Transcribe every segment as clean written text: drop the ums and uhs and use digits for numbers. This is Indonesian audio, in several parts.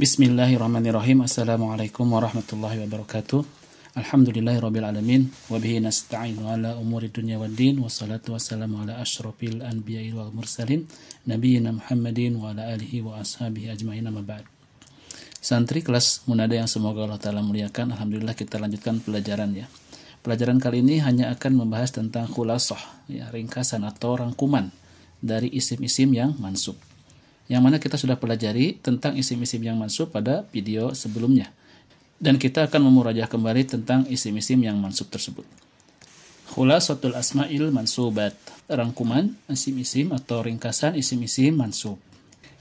Bismillahirrahmanirrahim. Assalamualaikum warahmatullahi wabarakatuh. Alhamdulillahirabbil alamin wa bihi nasta'inu ala umuri dunya waddin wassalatu wassalamu ala asyrafil anbiya'i wal mursalin nabiyina Muhammadin wa ala alihi wa ashabihi ajmain amma ba'd. Santri kelas Munada yang semoga Allah Ta'ala muliakan, alhamdulillah kita lanjutkan pelajaran ya. Pelajaran kali ini hanya akan membahas tentang khulasah ya, ringkasan atau rangkuman dari isim-isim yang mansub. Yang mana kita sudah pelajari tentang isim-isim yang mansub pada video sebelumnya. Dan kita akan memurajah kembali tentang isim-isim yang mansub tersebut. Khulasatul asma'il mansubat. Rangkuman isim-isim atau ringkasan isim-isim mansub.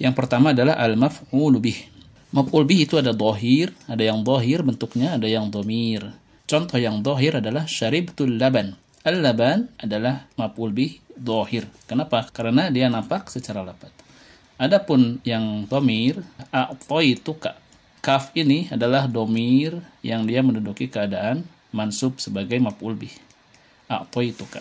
Yang pertama adalah al-maf'ul bih. Maf'ul bih itu ada dhahir, ada yang dhahir bentuknya, ada yang dhamir. Contoh yang dhahir adalah syaribtul laban. Al-laban adalah maf'ul bih dhahir. Kenapa? Karena dia nampak secara lapat. Adapun yang dhamir, a'taituka. Kaf ini adalah dhamir yang dia menduduki keadaan mansub sebagai maf'ul bih. A'taituka.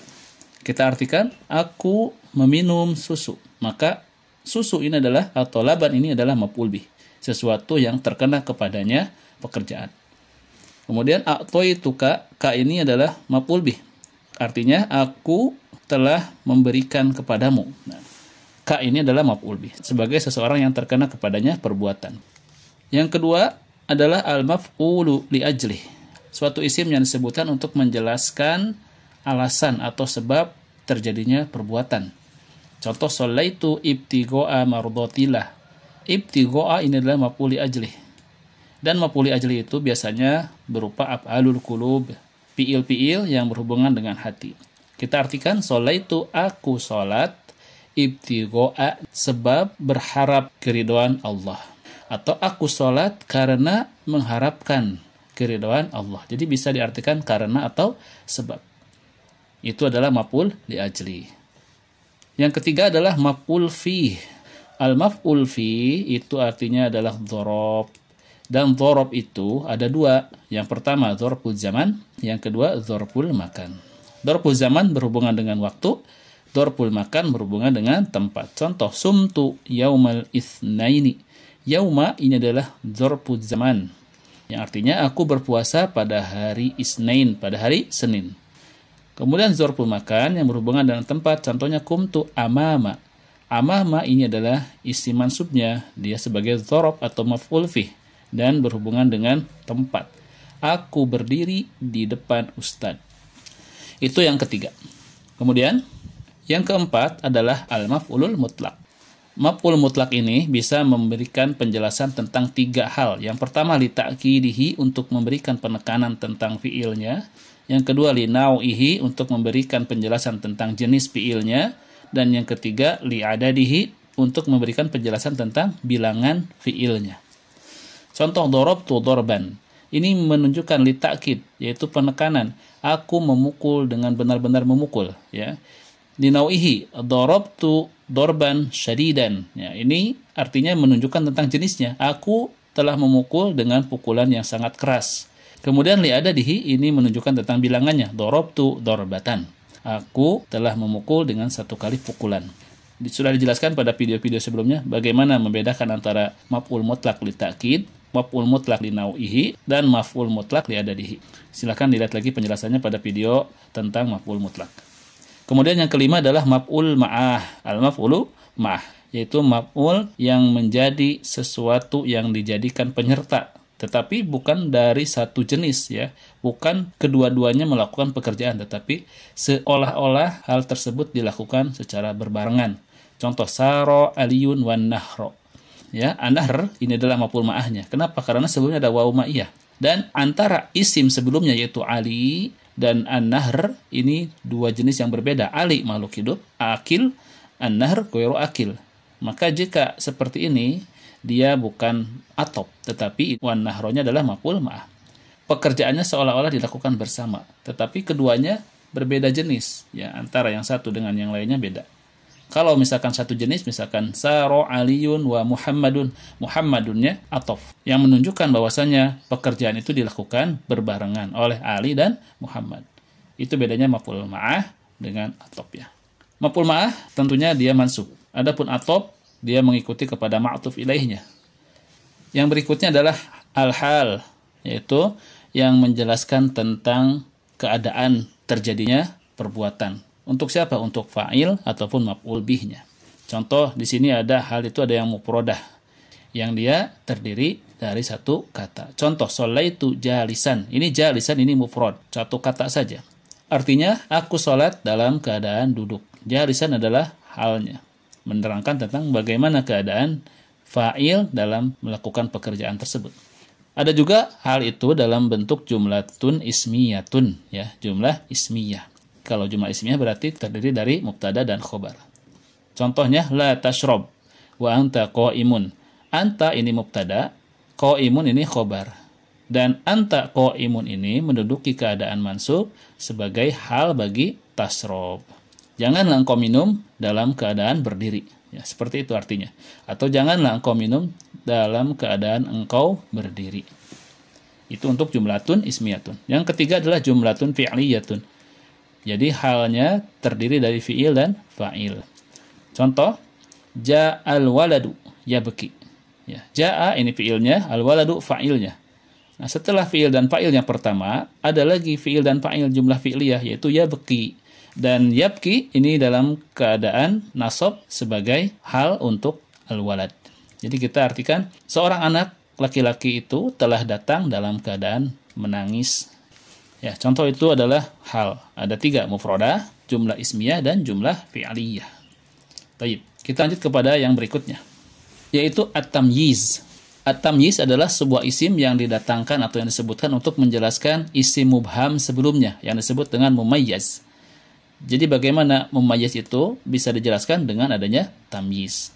Kita artikan, aku meminum susu. Maka susu ini adalah, atau laban ini adalah maf'ul bih. Sesuatu yang terkena kepadanya pekerjaan. Kemudian a'taituka, ka ini adalah maf'ul bih. Artinya, aku telah memberikan kepadamu. Nah, ka ini adalah maf'ul bih, sebagai seseorang yang terkena kepadanya perbuatan. Yang kedua adalah al-maf'ulu li ajlih. Suatu isim yang disebutkan untuk menjelaskan alasan atau sebab terjadinya perbuatan. Contoh shallaitu ibtigha'a mardatillah. Ibtigha'a ini adalah maf'ul li ajlih. Dan maf'ul li ajlih itu biasanya berupa af'alul qulub, fiil-fiil yang berhubungan dengan hati. Kita artikan shallaitu, aku salat, ibtigha'a, sebab berharap keridhaan Allah, atau aku sholat karena mengharapkan keridhaan Allah. Jadi bisa diartikan karena atau sebab. Itu adalah maf'ul li ajli. Yang ketiga adalah maf'ul fi. Al-maf'ul fi itu artinya adalah dhorob. Dan dhorob itu ada dua. Yang pertama dhorobul zaman, yang kedua dhorobul makan. Dhorobul zaman berhubungan dengan waktu, Dorpul makan berhubungan dengan tempat. Contoh, sumtu yaumal itsnaini. Yauma ini adalah dorpul zaman, yang artinya aku berpuasa pada hari isnain, pada hari Senin. Kemudian dorpul makan yang berhubungan dengan tempat. Contohnya, kumtu amama. Amama ini adalah isim mansubnya. Dia sebagai dhorob atau maf'ul fih dan berhubungan dengan tempat. Aku berdiri di depan ustadz. Itu yang ketiga. Kemudian yang keempat adalah al-maf'ulul mutlak. Maf'ul mutlak ini bisa memberikan penjelasan tentang tiga hal. Yang pertama, li ta'kidihi, untuk memberikan penekanan tentang fiilnya. Yang kedua, li nau'ihi, untuk memberikan penjelasan tentang jenis fiilnya. Dan yang ketiga, li adadihi, untuk memberikan penjelasan tentang bilangan fiilnya. Contoh dorobtu dorban. Ini menunjukkan li ta'kid, yaitu penekanan. Aku memukul dengan benar-benar memukul, ya. Dinau'ihi, darabtu dorban syadidan. Ya, ini artinya menunjukkan tentang jenisnya. Aku telah memukul dengan pukulan yang sangat keras. Kemudian li'adadihi, ini menunjukkan tentang bilangannya. Darabtu dorbatan. Aku telah memukul dengan satu kali pukulan. Sudah dijelaskan pada video-video sebelumnya bagaimana membedakan antara maf'ul mutlak li ta'kid, maf'ul mutlak li nau'ihi, dan maf'ul mutlak li adadihi. Silakan dilihat lagi penjelasannya pada video tentang maf'ul mutlak. Kemudian yang kelima adalah maf'ul ma'ah. Al-maf'ulu ma'ah, yaitu maf'ul yang menjadi sesuatu yang dijadikan penyerta, tetapi bukan dari satu jenis, ya. Bukan kedua-duanya melakukan pekerjaan, tetapi seolah-olah hal tersebut dilakukan secara berbarengan. Contoh, saro aliyun wan nahro. Ya, an-nahr ini adalah maf'ul ma'ahnya. Kenapa? Karena sebelumnya ada wawu ma'iyah. Dan antara isim sebelumnya yaitu Ali dan an-nahr ini dua jenis yang berbeda. Ali makhluk hidup, akil, an-nahr ghairu akil. Maka jika seperti ini, dia bukan atop, tetapi wan-nahronya adalah maf'ul ma'ah. Pekerjaannya seolah-olah dilakukan bersama, tetapi keduanya berbeda jenis, ya, antara yang satu dengan yang lainnya beda. Kalau misalkan satu jenis, misalkan saro aliyun wa muhammadun, muhammadunnya atof, yang menunjukkan bahwasanya pekerjaan itu dilakukan berbarengan oleh Ali dan Muhammad. Itu bedanya maf'ul ma'ah dengan atof, ya. Maf'ul ma'ah tentunya dia mansub. Adapun atof dia mengikuti kepada ma'tuf ilaihnya. Yang berikutnya adalah al-hal, yaitu yang menjelaskan tentang keadaan terjadinya perbuatan. Untuk siapa? Untuk fa'il ataupun maf'ul bihnya. Contoh di sini ada hal itu ada yang mufradah, yang dia terdiri dari satu kata. Contoh, sholaitu jalisan. Ini jalisan, ini mufrad, satu kata saja. Artinya, aku sholat dalam keadaan duduk. Jalisan adalah halnya, menerangkan tentang bagaimana keadaan fa'il dalam melakukan pekerjaan tersebut. Ada juga hal itu dalam bentuk jumlatun ismiyatun, ya, jumlah ismiyah. Kalau jumlah ismiyah berarti terdiri dari mubtada dan khobar. Contohnya, la tashrob wa anta qa'imun. Anta ini mubtada, qa'imun ini khobar. Dan anta qa'imun ini menduduki keadaan mansub sebagai hal bagi tashrob. Janganlah engkau minum dalam keadaan berdiri. Ya, seperti itu artinya. Atau janganlah engkau minum dalam keadaan engkau berdiri. Itu untuk jumlatun ismiyatun. Yang ketiga adalah jumlatun fi'liyatun. Jadi halnya terdiri dari fi'il dan fa'il. Contoh, ja'al waladu yabki. Ya, ja'a ini fi'ilnya, al waladu fa'ilnya. Nah, setelah fi'il dan fa'il yang pertama, ada lagi fi'il dan fa'il jumlah fi'liyah, yaitu yabki. Dan yabki ini dalam keadaan nasab sebagai hal untuk al-walad. Jadi kita artikan seorang anak laki-laki itu telah datang dalam keadaan menangis. Ya, contoh itu adalah hal. Ada 3, mufradah, jumlah ismiyah, dan jumlah fi'aliyah. Baik, kita lanjut kepada yang berikutnya, yaitu at-tamyiz. At-tamyiz adalah sebuah isim yang didatangkan atau yang disebutkan untuk menjelaskan isim mubham sebelumnya, yang disebut dengan mumayyaz. Jadi bagaimana mumayyiz itu bisa dijelaskan dengan adanya tamyiz.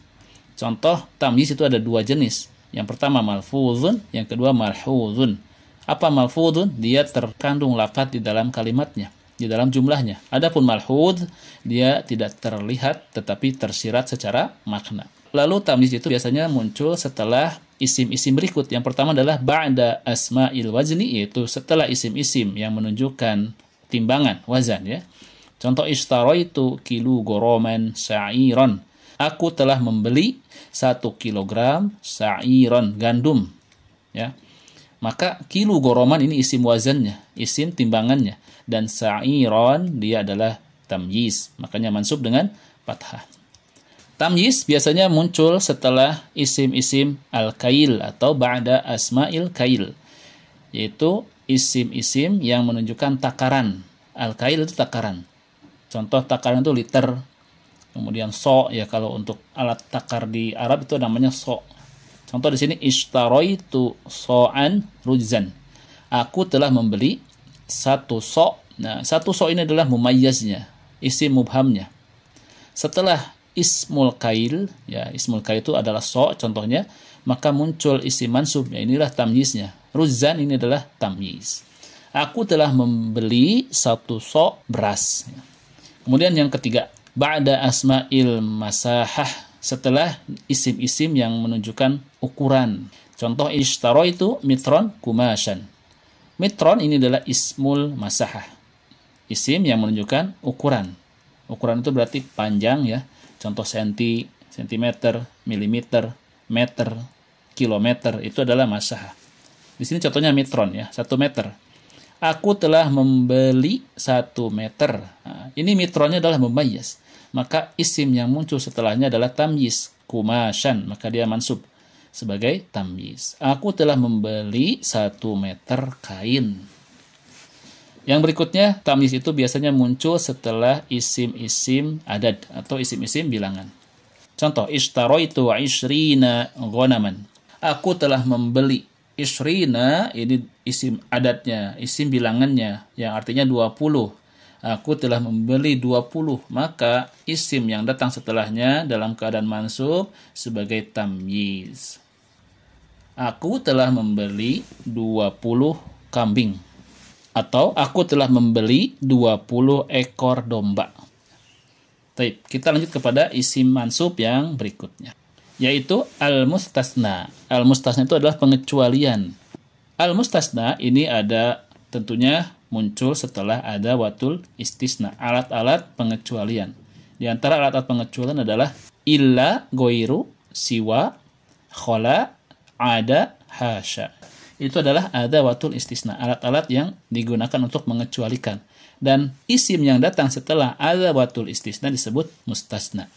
Contoh, tamyiz itu ada 2 jenis. Yang pertama malfuzun, yang kedua malhuzun. Apa malfuzun? Dia terkandung lafaz di dalam kalimatnya, di dalam jumlahnya. Adapun malhuz, dia tidak terlihat tetapi tersirat secara makna. Lalu tamyiz itu biasanya muncul setelah isim-isim berikut. Yang pertama adalah ba'da asma'il wazni, yaitu setelah isim-isim yang menunjukkan timbangan, wazan, ya. Contoh, ishtaraitu kilu goroman sa'iron. Aku telah membeli 1 kilogram sa'iron, gandum. Ya. Maka kilu goroman ini isim wazannya, isim timbangannya. Dan sa'iron dia adalah tamyiz. Makanya mansub dengan fathah. Tamyiz biasanya muncul setelah isim-isim al-kail atau ba'da asma'il kail. Yaitu isim-isim yang menunjukkan takaran. Al-kail itu takaran. Contoh takaran itu liter, kemudian so, ya kalau untuk alat takar di Arab itu namanya so. Contoh di sini ishtaraitu so'an rujzan. Aku telah membeli 1 so. Nah, 1 so ini adalah mumayyaznya, isim mubhamnya. Setelah ismul kail, ya ismul kail itu adalah so contohnya, maka muncul isim mansub, ya inilah tamyiznya. Rujzan ini adalah tamyiz. Aku telah membeli 1 so beras. Kemudian yang ketiga, ba'da asma'il masahah, setelah isim-isim yang menunjukkan ukuran. Contoh, ishtaraitu mitron kumashan. Mitron ini adalah ismul masahah, isim yang menunjukkan ukuran. Ukuran itu berarti panjang, ya. Contoh senti, sentimeter, milimeter, meter, kilometer, itu adalah masahah. Di sini contohnya mitron, ya, 1 meter. Aku telah membeli 1 meter. Nah, ini mitronnya adalah mumayyiz. Maka isim yang muncul setelahnya adalah tamyiz, kumashan. Maka dia mansub sebagai tamyiz. Aku telah membeli 1 meter kain. Yang berikutnya, tamyiz itu biasanya muncul setelah isim-isim adad atau isim-isim bilangan. Contoh, ishtaraitu 20 ghanaman. Aku telah membeli. Ishrina ini isim adatnya, isim bilangannya, yang artinya 20. Aku telah membeli 20, maka isim yang datang setelahnya dalam keadaan mansub sebagai tamyiz. Aku telah membeli 20 kambing. Atau aku telah membeli 20 ekor domba. Baik, kita lanjut kepada isim mansub yang berikutnya, yaitu al-mustasna. Al-mustasna itu adalah pengecualian. Al-mustasna ini ada tentunya muncul setelah ada watul istisna, alat-alat pengecualian. Di antara alat-alat pengecualian adalah illa, goiru, siwa, khola, ada, hasya. Itu adalah adawatul istisna, alat-alat yang digunakan untuk mengecualikan. Dan isim yang datang setelah adawatul istisna disebut mustasna.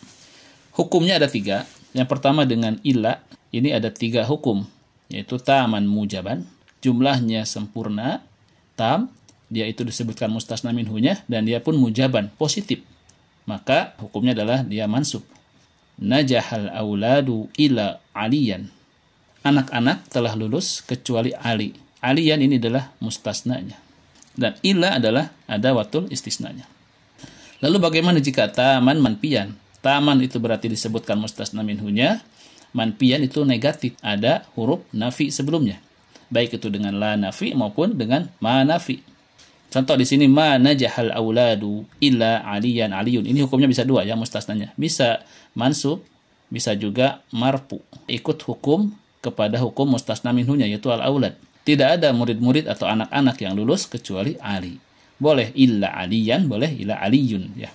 Hukumnya ada 3. Yang pertama dengan illa, ini ada 3 hukum, yaitu taman mujaban, jumlahnya sempurna, tam, dia itu disebutkan mustasna minhunya, dan dia pun mujaban, positif. Maka hukumnya adalah dia mansub. Najahal auladu ila aliyan. Anak-anak telah lulus kecuali Ali. Aliyan ini adalah mustasnanya. Dan ila adalah adawatul istisnanya. Lalu bagaimana jika taman manpian? Taman itu berarti disebutkan mustasna minhunya. Manpian itu negatif. Ada huruf nafi sebelumnya. Baik itu dengan la nafi maupun dengan ma nafi. Contoh di sini ma najahal auladu illa aliyan aliyun. Ini hukumnya bisa 2 ya mustasnanya. Bisa mansub, bisa juga marfu. Ikut hukum kepada hukum mustasna minhunya yaitu al-aulad. Tidak ada murid-murid atau anak-anak yang lulus kecuali Ali. Boleh illa aliyan, boleh illa aliyun ya.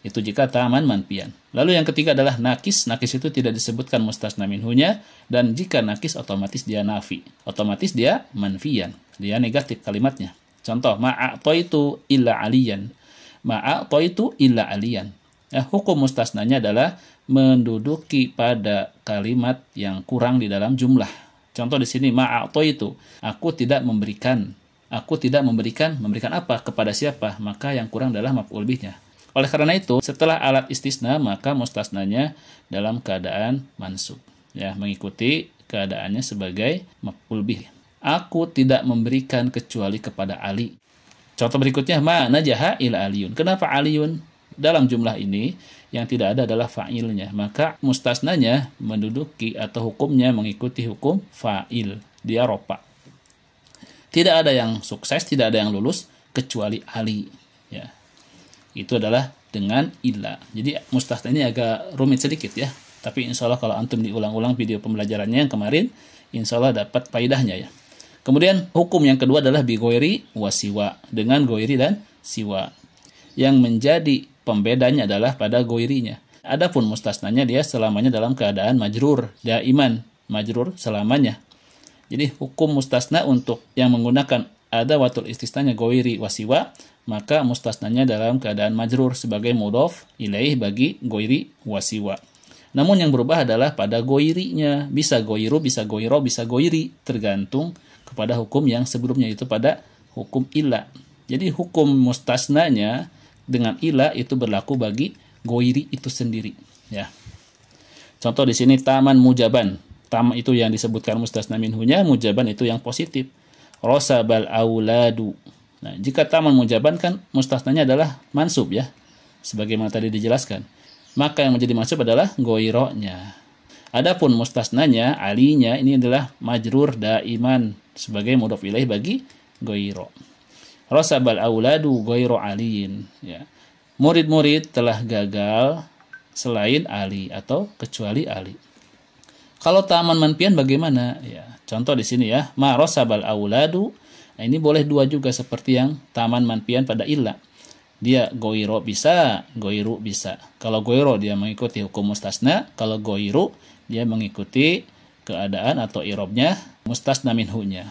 Itu jika taman manfian. Lalu yang ketiga adalah nakis. Nakis itu tidak disebutkan mustasna minhunya, dan jika nakis otomatis dia nafi. Otomatis dia manfian. Dia negatif kalimatnya. Contoh ma'a'toitu illa aliyan. Ma'a'toitu illa aliyan. Ya, hukum mustasnanya adalah menduduki pada kalimat yang kurang di dalam jumlah. Contoh di sini ma'a'toitu, aku tidak memberikan. Aku tidak memberikan apa kepada siapa? Maka yang kurang adalah maf'ul bihnya. Oleh karena itu, setelah alat istisna, maka mustasnanya dalam keadaan mansub. Ya, mengikuti keadaannya sebagai maf'ul bih. Aku tidak memberikan kecuali kepada Ali. Contoh berikutnya, ma najaha ila aliyun. Kenapa aliyun? Dalam jumlah ini, yang tidak ada adalah fa'ilnya. Maka mustasnanya menduduki atau hukumnya mengikuti hukum fa'il. Dia ropa. Tidak ada yang sukses, tidak ada yang lulus, kecuali Ali. Ya. Itu adalah dengan illa. Jadi mustasna ini agak rumit sedikit ya. Tapi insya Allah kalau antum diulang-ulang video pembelajarannya yang kemarin, insya Allah dapat faidahnya ya. Kemudian hukum yang kedua adalah bi ghoiri wa siwa. Dengan ghoiri dan siwa. Yang menjadi pembedanya adalah pada ghoirinya. Adapun mustasnanya dia selamanya dalam keadaan majrur. Daiman, majrur selamanya. Jadi hukum mustasna untuk yang menggunakan adawatul istisnanya ghoiri wa siwa, maka mustasnanya dalam keadaan majrur sebagai mudhof ilaih bagi ghoiri wa siwa. Namun yang berubah adalah pada ghoirinya. Bisa ghoiru, bisa ghoiro, bisa ghoiri. Tergantung kepada hukum yang sebelumnya, itu pada hukum illa. Jadi hukum mustasnanya dengan illa itu berlaku bagi ghoiri itu sendiri. Ya. Contoh di sini taman mujaban. Tam itu yang disebutkan mustasna minhunya, mujaban itu yang positif. Rosabal auladu. Nah, jika taman mujaban kan mustasnanya adalah mansub ya. Sebagaimana tadi dijelaskan. Maka yang menjadi mansub adalah ghoironya. Adapun mustasnanya, alinya ini adalah majrur daiman sebagai mudhof ilaih bagi ghoiro. Rosabal auladu ghoiro aliin. Ya. Murid-murid telah gagal selain Ali atau kecuali Ali. Kalau taman manfian bagaimana? Ya, contoh di sini ya, ma rosabal auladu. Nah, ini boleh 2 juga seperti yang taman manfian pada illa. Dia ghoiro bisa, ghoiru bisa. Kalau ghoiro dia mengikuti hukum mustasna, kalau ghoiru dia mengikuti keadaan atau irobnya mustasna minhunya.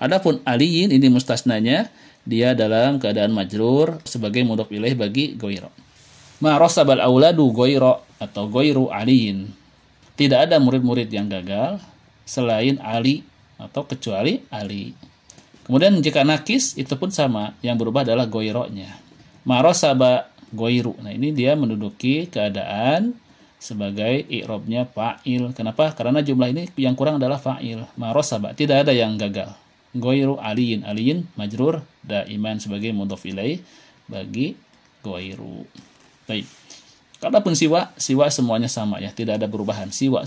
Adapun aliyin ini mustasnanya dia dalam keadaan majrur sebagai mudhof ilaih bagi ghoiro. Ma rosabal auladu ghoiro atau ghoiru aliyin. Tidak ada murid-murid yang gagal selain Ali atau kecuali Ali. Kemudian jika nakis itu pun sama, yang berubah adalah ghoironya. Marosaba ghoiru. Nah, ini dia menduduki keadaan sebagai i'robnya fa'il. Kenapa? Karena jumlah ini yang kurang adalah fa'il. Marosaba, tidak ada yang gagal. Ghoiru aliyin. Aliyin majrur daiman sebagai mudhof ilaih bagi ghoiru. Baik. Adapun siwa semuanya sama ya, tidak ada perubahan. Siwa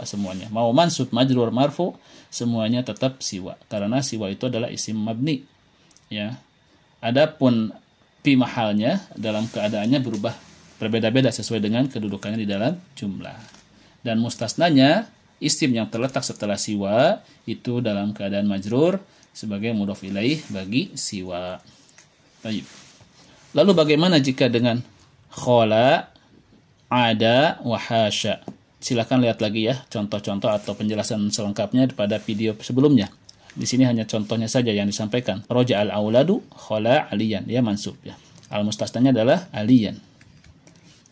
semuanya. Mau mansub, majrur, marfu, semuanya tetap siwa. Karena siwa itu adalah isim mabni. Ya. Adapun fi mahalnya dalam keadaannya berubah berbeda-beda sesuai dengan kedudukannya di dalam jumlah. Dan mustasnanya isim yang terletak setelah siwa itu dalam keadaan majrur sebagai mudhof ilaih bagi siwa. Baik. Lalu bagaimana jika dengan khola, ada, wa hasya? Silakan lihat lagi ya contoh-contoh atau penjelasan selengkapnya pada video sebelumnya. Di sini hanya contohnya saja yang disampaikan. Roja al-auladu khola aliyan, ya mansub ya. Al-mustasnanya adalah aliyan.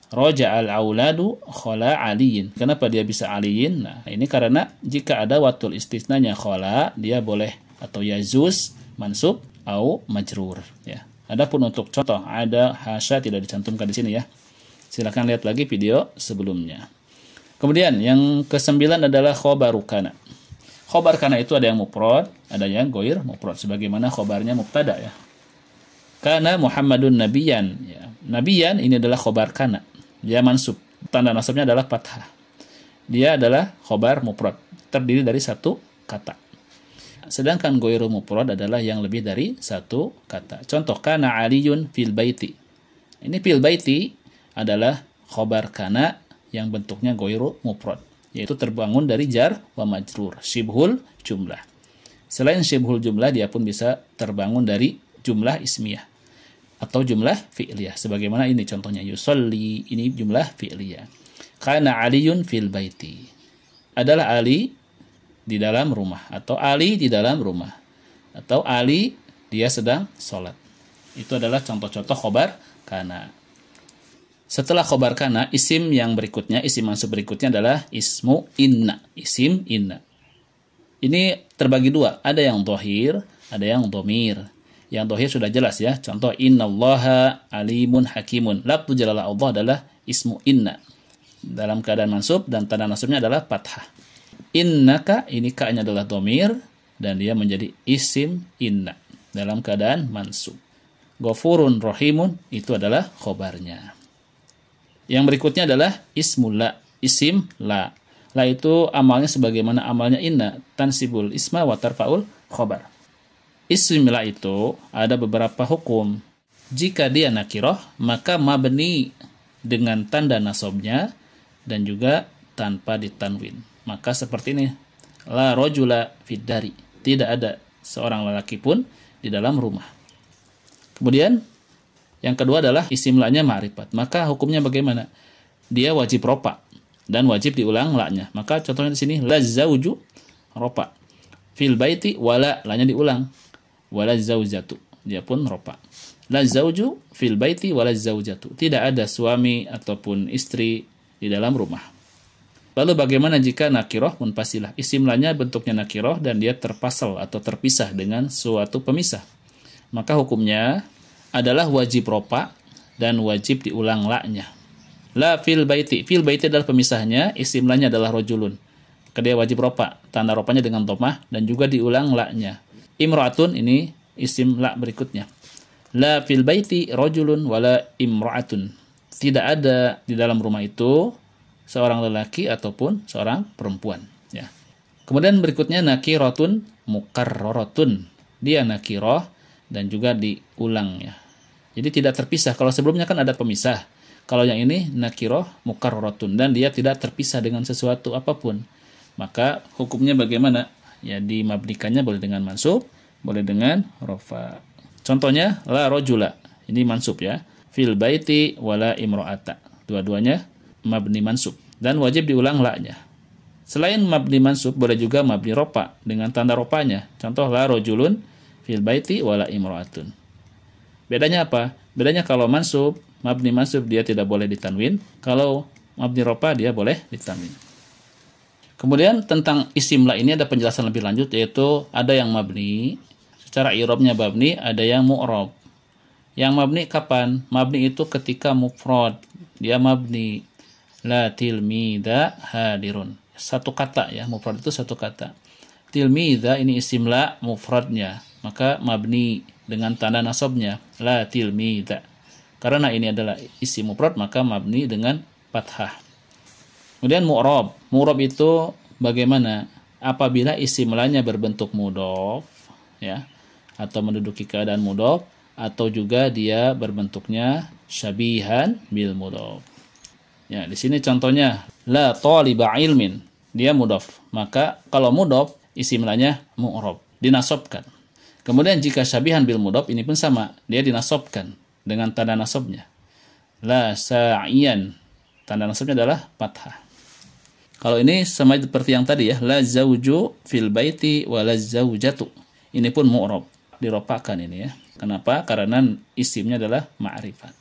Roja al-auladu khola aliyin. Kenapa dia bisa aliyin? Nah, ini karena jika ada watul istisnanya khola, dia boleh atau yazuz mansub au majrur ya. Adapun untuk contoh ada hasya tidak dicantumkan di sini ya. Silakan lihat lagi video sebelumnya. Kemudian yang ke-9 adalah khobaru kana. Khobar kana itu ada yang mufrad, ada yang goir mufrad sebagaimana khobarnya mubtada ya. Kana Muhammadun nabiyan ya. Nabiyan ini adalah khobar kana. Dia mansub. Tanda nasabnya adalah fathah. Dia adalah khobar mufrad, terdiri dari satu kata. Sedangkan goiru mufrad adalah yang lebih dari satu kata. Contoh kana aliyun fil baiti. Ini fil baiti adalah khobar kana yang bentuknya goiru mufrad, yaitu terbangun dari jar wa majrur, syibhul jumlah. Selain syibhul jumlah, dia pun bisa terbangun dari jumlah ismiyah atau jumlah fi'liyah. Sebagaimana ini contohnya yusolli, ini jumlah fi'liyah. Kana aliyun fil baiti. Adalah Ali di dalam rumah, atau Ali di dalam rumah, atau Ali dia sedang sholat. Itu adalah contoh-contoh khobar kana. Setelah khobar kana, isim yang berikutnya, isim mansub berikutnya adalah ismu inna, isim inna. Ini terbagi dua, ada yang dohir, ada yang domir. Yang dohir sudah jelas ya, contoh innallaha alimun hakimun. Lafzu jalalah Allah adalah ismu inna. Dalam keadaan mansub dan tanda nasabnya adalah fathah. Innaka, ini ka-nya adalah domir, dan dia menjadi isim inna dalam keadaan mansub. Ghafurun rahimun, itu adalah khobarnya. Yang berikutnya adalah ismul la, isim la. La itu amalnya sebagaimana amalnya inna, tansibul isma wa tarfaul khobar. Isim la itu ada beberapa hukum. Jika dia nakiroh, maka mabni dengan tanda nasabnya dan juga tanpa ditanwin. Maka seperti ini, la rojula fid dari. Tidak ada seorang lelaki pun di dalam rumah. Kemudian yang kedua adalah isim la-nya ma'rifat. Maka hukumnya bagaimana? Dia wajib ropa dan wajib diulang la-nya. Maka contohnya di sini la zauju ropa. Fil baiti wala, la-nya diulang. Wala zaujatu, dia pun ropa. La zauju fil baiti wala zaujatu. Tidak ada suami ataupun istri di dalam rumah. Lalu bagaimana jika nakiroh munfasilah? Isim la-nya bentuknya nakiroh dan dia terpasal atau terpisah dengan suatu pemisah. Maka hukumnya adalah wajib ropa dan wajib diulang la-nya. La fil baiti. Fil baiti adalah pemisahnya, isim la-nya adalah rojulun. Maka dia wajib ropa, tanda ropanya dengan domah dan juga diulang la-nya. Imra'atun, ini isim la berikutnya. La fil baiti rojulun wala imra'atun. Tidak ada di dalam rumah itu seorang lelaki ataupun seorang perempuan. Ya. Kemudian berikutnya nakiratun mukarraratun. Dia nakiroh dan juga diulang ya. Jadi tidak terpisah. Kalau sebelumnya kan ada pemisah. Kalau yang ini nakiroh mukarraratun dan dia tidak terpisah dengan sesuatu apapun. Maka hukumnya bagaimana? Ya dimabnikannya boleh dengan mansub, boleh dengan rofa. Contohnya la rojula. Ini mansub ya. Fil baiti wala imro'ata. Dua-duanya mabni mansub dan wajib diulang la-nya. Selain mabni mansub boleh juga mabni rofa dengan tanda ropanya. Contoh la rojulun fil baiti wala imro'atun. Bedanya apa? Bedanya kalau mansub, mabni mansub dia tidak boleh ditanwin. Kalau mabni rofa dia boleh ditanwin. Kemudian tentang isim la ini ada penjelasan lebih lanjut, yaitu ada yang mabni, secara i'rabnya mabni, ada yang mu'rab. Yang mabni kapan? Mabni itu ketika mufrad, dia mabni. La tilmida hadirun. Satu kata ya, mufrad itu satu kata. Tilmida ini isim la mufradnya, maka mabni dengan tanda nasabnya la tilmida. Karena ini adalah isim mufrad, maka mabni dengan fathah. Kemudian mu'rab. Mu'rab itu bagaimana? Apabila isim la-nya berbentuk mudhof ya, atau menduduki keadaan mudhof, atau juga dia berbentuknya syabihan bil mudhof. Ya, di sini contohnya la taliba ilmin. Dia mudhof. Maka kalau mudhof isim la-nya mu'rab, dinasabkan. Kemudian jika syabihan bil mudhof ini pun sama, dia dinasabkan dengan tanda nasabnya. La sa'iyan. Tanda nasabnya adalah fathah. Kalau ini sama seperti yang tadi ya, la zauju fil baiti wa la zaujatu. Ini pun mu'rab, diropakan ini ya. Kenapa? Karena isimnya adalah ma'rifat.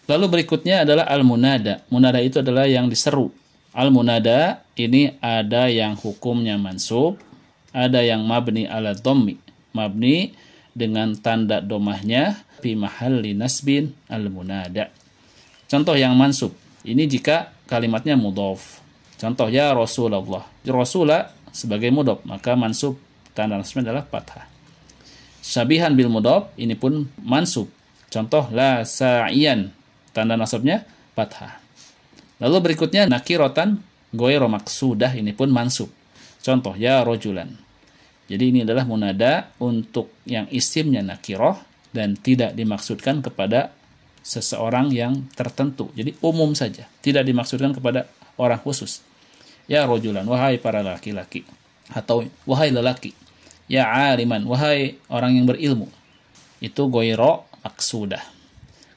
Lalu berikutnya adalah al-munada. Munada itu adalah yang diseru. Al-munada ini ada yang hukumnya mansub, ada yang mabni ala dhammi. Mabni dengan tanda domahnya fi mahalli nasbin al-munada. Contoh yang mansub. Ini jika kalimatnya mudhaf. Contoh ya Rasulullah. Rasulah sebagai mudhaf, maka mansub tanda nasbnya adalah fathah. Syabihan bil mudhaf ini pun mansub. Contoh la sa'iyan, tanda nasabnya fathah. Lalu berikutnya nakiratan ghairu maksudah, ini pun mansub. Contoh ya rajulan. Jadi ini adalah munada untuk yang isimnya nakirah dan tidak dimaksudkan kepada seseorang yang tertentu. Jadi umum saja, tidak dimaksudkan kepada orang khusus. Ya rajulan, wahai para laki-laki. Atau wahai lelaki. Ya aliman, wahai orang yang berilmu. Itu ghairu maksudah.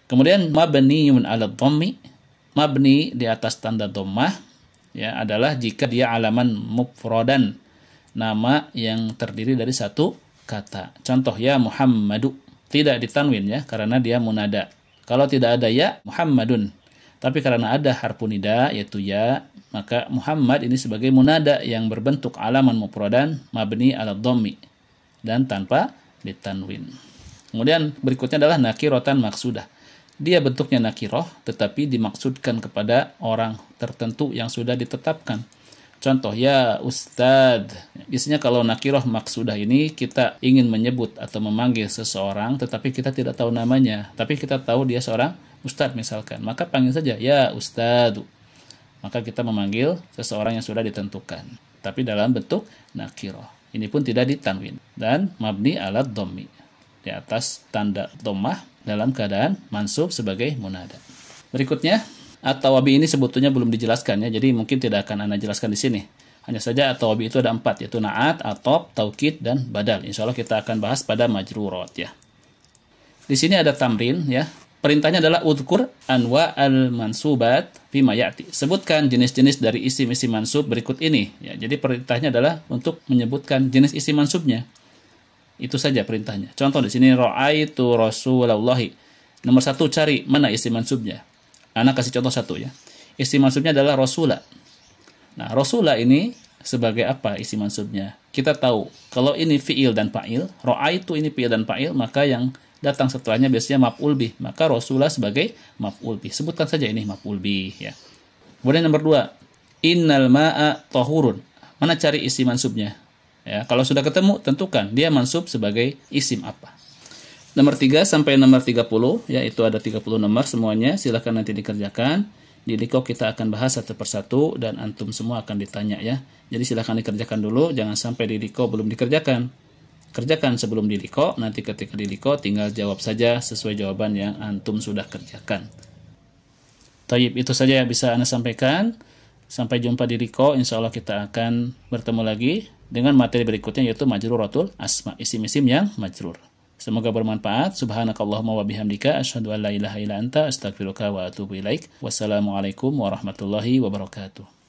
Kemudian mabniun ala dhammi, mabni di atas tanda dhammah ya adalah jika dia alaman mufradan, nama yang terdiri dari satu kata. Contoh ya Muhammadu, tidak ditanwin ya karena dia munada. Kalau tidak ada ya Muhammadun, tapi karena ada harfu nida yaitu ya, maka Muhammad ini sebagai munada yang berbentuk alaman mufradan mabni ala dhammi dan tanpa ditanwin. Kemudian berikutnya adalah nakiratan maksudah. Dia bentuknya nakiroh tetapi dimaksudkan kepada orang tertentu yang sudah ditetapkan. Contoh ya Ustad. Biasanya kalau nakiroh maksudah ini kita ingin menyebut atau memanggil seseorang tetapi kita tidak tahu namanya, tapi kita tahu dia seorang Ustad misalkan, maka panggil saja ya Ustadu. Maka kita memanggil seseorang yang sudah ditentukan tapi dalam bentuk nakiroh. Ini pun tidak ditanwin dan mabni ala dhammi, di atas tanda dhammah dalam keadaan mansub sebagai munada. Berikutnya, at-tawabi ini sebetulnya belum dijelaskan ya, jadi mungkin tidak akan Anda jelaskan di sini. Hanya saja at-tawabi itu ada 4, yaitu na'at, atop, taukid, dan badal. Insya Allah kita akan bahas pada majrurat ya. Di sini ada tamrin ya. Perintahnya adalah udhkur anwa al-mansubat bima ya'ti. Sebutkan jenis-jenis dari isim-isim mansub berikut ini. Ya, jadi perintahnya adalah untuk menyebutkan jenis isim mansubnya. Itu saja perintahnya. Contoh di sini ra'aitu Rasulullahi. Nomor 1 cari mana isim mansubnya. Anak kasih contoh 1 ya. Isim mansubnya adalah Rasulah. Nah, Rasulah ini sebagai apa isim mansubnya? Kita tahu kalau ini fi'il dan fa'il, ra'aitu ini fi'il dan fa'il, maka yang datang setelahnya biasanya maf'ul bih. Maka Rasulah sebagai maf'ul bih. Sebutkan saja ini maf'ul bih ya. Kemudian nomor 2, innal ma'a tahurun. Mana cari isim mansubnya? Ya, kalau sudah ketemu, tentukan dia mansub sebagai isim apa. Nomor 3 sampai nomor 30, ya itu ada 30 nomor semuanya, silahkan nanti dikerjakan. Di Liko kita akan bahas satu persatu dan antum semua akan ditanya ya. Jadi silahkan dikerjakan dulu, jangan sampai di Liko belum dikerjakan. Kerjakan sebelum di Liko, nanti ketika di Liko tinggal jawab saja sesuai jawaban yang antum sudah kerjakan. Taib, itu saja yang bisa Anda sampaikan. Sampai jumpa di Liko, insya Allah kita akan bertemu lagi dengan materi berikutnya yaitu majruratul asma, isim-isim yang majrur. Semoga bermanfaat. Subhanakallahumma wa bihamdika asyhadu an la ilaha illa anta astaghfiruka wa atubu ilaik. Wassalamualaikum warahmatullahi wabarakatuh.